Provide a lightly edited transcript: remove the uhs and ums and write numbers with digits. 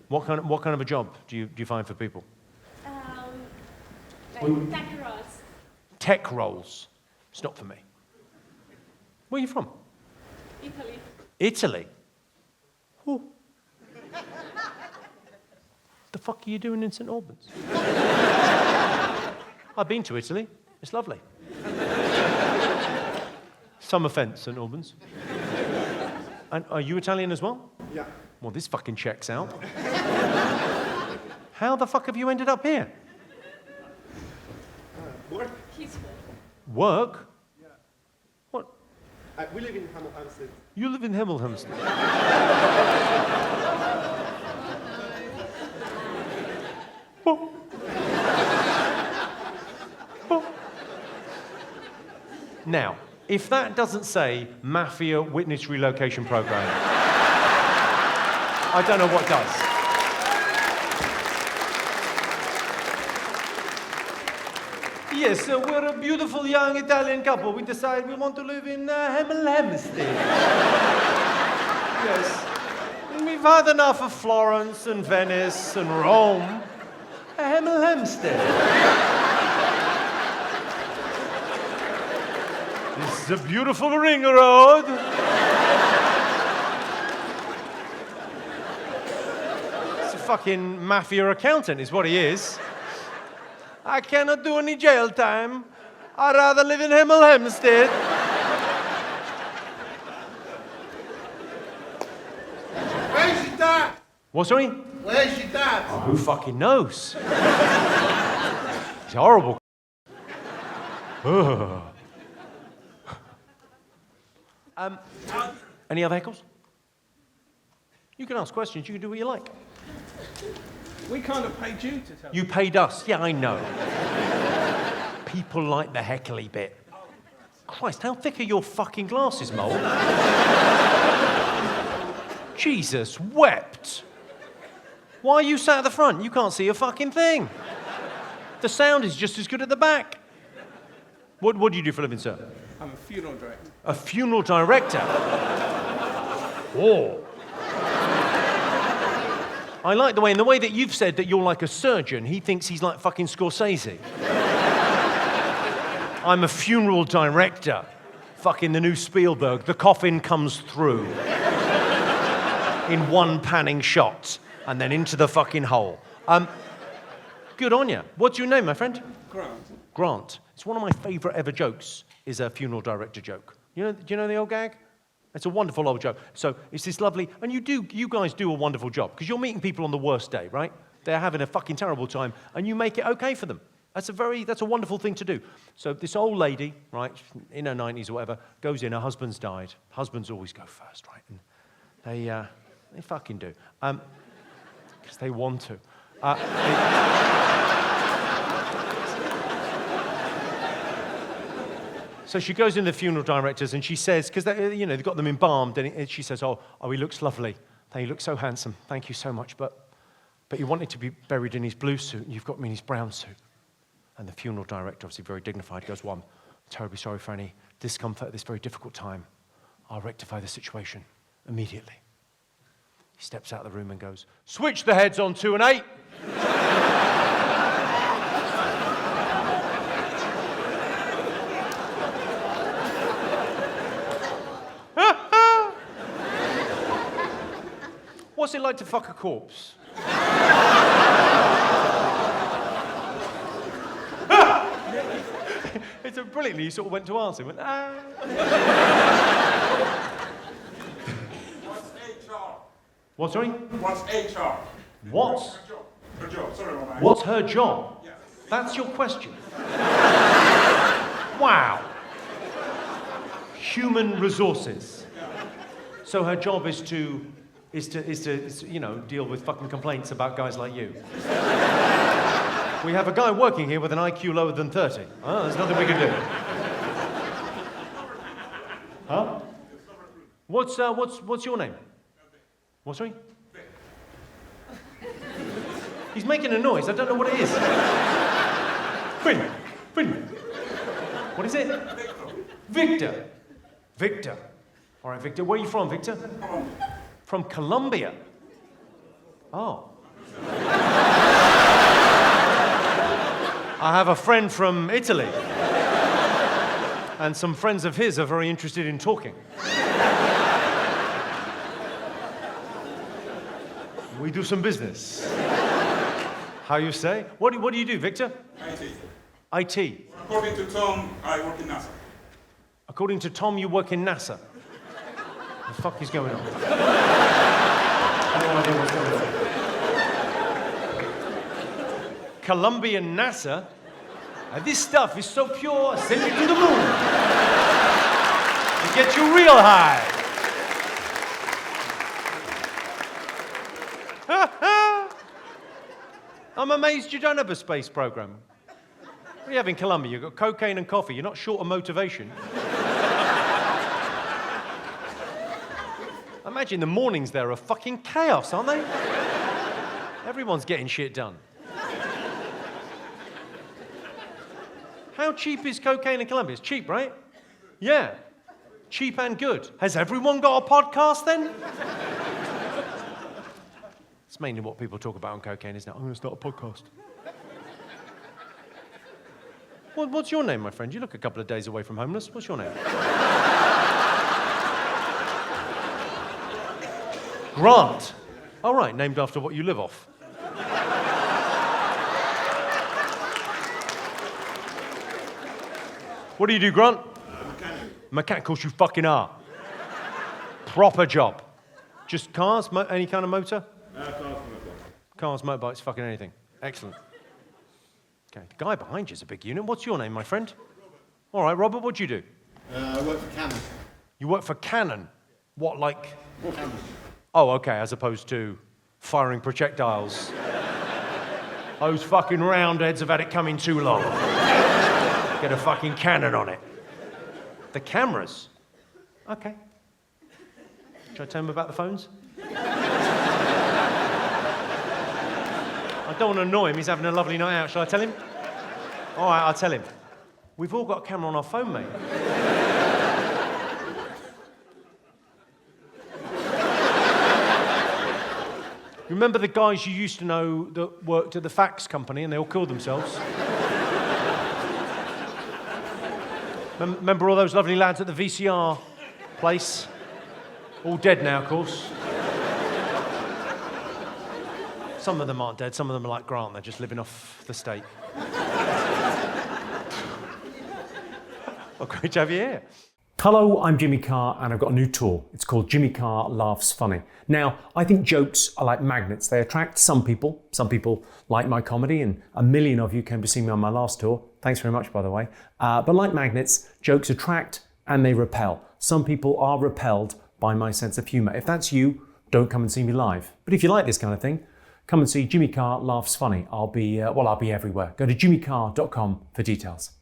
What kind of a job do you find for people? Like tech roles. Tech roles. It's not for me. Where are you from? Italy. Italy? Ooh. The fuck are you doing in St Albans? I've been to Italy. It's lovely. Some offence, St Albans. And are you Italian as well? Yeah. Well, this fucking checks out. How the fuck have you ended up here? Work? Work? Yeah. What? We live in Hampstead. You live in Hemel. Oh. Oh. Now, if that doesn't say Mafia Witness Relocation Program, I don't know what does. Yes, we're a beautiful young Italian couple. We decide we want to live in Hemel. Yes. We've had enough of Florence and Venice and Rome. Hemel. This is a beautiful ring road. It's a fucking mafia accountant is what he is. I cannot do any jail time. I'd rather live in Hemel. Where's your dad? What, sorry? Where's your dad? Oh, who fucking knows? It's horrible. Ugh. Any other heckles? You can ask questions. You can do what you like. We kind of paid you to tell You paid us. Yeah, I know. People like the heckly bit. Christ, how thick are your fucking glasses, Mole? Jesus wept. Why are you sat at the front? You can't see a fucking thing. The sound is just as good at the back. What do you do for a living, sir? I'm a funeral director. A funeral director? Oh. I like the way that you've said that you're like a surgeon, he thinks he's like fucking Scorsese. I'm a funeral director. Fucking the new Spielberg. The coffin comes through in one panning shot and then into the fucking hole. Good on you. What's your name, my friend? Grant. Grant. It's one of my favourite ever jokes, is a funeral director joke. Do you know the old gag? It's a wonderful old joke. So it's this lovely, and you guys do a wonderful job, because you're meeting people on the worst day, right? They're having a fucking terrible time, and you make it okay for them. That's a wonderful thing to do. So this old lady, right, in her 90s or whatever, goes in, her husband's died. Husbands always go first, right? And they fucking do. Because they want to. So she goes in the funeral directors and she says, because they've got them embalmed, and she says, oh, he looks lovely. He looks so handsome. Thank you so much. But you wanted to be buried in his blue suit, and you've got me in his brown suit. And the funeral director, obviously very dignified, goes, well, I'm terribly sorry for any discomfort at this very difficult time. I'll rectify the situation immediately. He steps out of the room and goes, switch the heads on 2 and 8. What's it like to fuck a corpse? It's brilliantly, he sort of went to answer. He went, What's HR? What, sorry? What's HR? What's? Her job. Sorry, my man. What's her job? Yeah. That's your question. Wow. Human resources. So her job is to deal with fucking complaints about guys like you. We have a guy working here with an IQ lower than 30. Oh, there's nothing we can do. Huh? What's your name? What, sorry? He's making a noise. I don't know what it is. Quinn. What is it? Victor. Victor. All right, Victor. Where are you from, Victor? From Colombia. Oh. I have a friend from Italy. And some friends of his are very interested in talking. We do some business. How you say? What do you do, Victor? IT. IT. According to Tom, I work in NASA. According to Tom, you work in NASA. The fuck is going on? No idea what's going on. Colombian NASA? This stuff is so pure, send it to the moon. To get you real high. I'm amazed you don't have a space program. What do you have in Colombia? You've got cocaine and coffee. You're not short of motivation. I imagine the mornings there are fucking chaos, aren't they? Everyone's getting shit done. How cheap is cocaine in Colombia? It's cheap, right? Yeah. Cheap and good. Has everyone got a podcast then? It's mainly what people talk about on cocaine, isn't it? I'm going to start a podcast. What's your name, my friend? You look a couple of days away from homeless. What's your name? Grant. All right, named after what you live off. What do you do, Grant? Mechanic. Of course you fucking are. Proper job. Just cars? Any kind of motor? Cars, motorbikes, fucking anything. Excellent. Okay, the guy behind you is a big unit. What's your name, my friend? All right, Robert, what do you do? I work for Canon. You work for Canon? What, like... Canon. Oh, okay, as opposed to firing projectiles. Those fucking roundheads have had it coming too long. Get a fucking cannon on it. The cameras? Okay. Should I tell him about the phones? I don't want to annoy him. He's having a lovely night out. Shall I tell him? All right, I'll tell him. We've all got a camera on our phone, mate. You remember the guys you used to know that worked at the fax company and they all killed themselves? Remember all those lovely lads at the VCR place? All dead now, of course. Some of them aren't dead, some of them are like Grant, they're just living off the state. Well, great to have you here. Hello, I'm Jimmy Carr and I've got a new tour. It's called Jimmy Carr Laughs Funny. Now, I think jokes are like magnets. They attract some people. Some people like my comedy and 1 million of you came to see me on my last tour. Thanks very much, by the way. But like magnets, jokes attract and they repel. Some people are repelled by my sense of humour. If that's you, don't come and see me live. But if you like this kind of thing, come and see Jimmy Carr Laughs Funny. I'll be everywhere. Go to jimmycarr.com for details.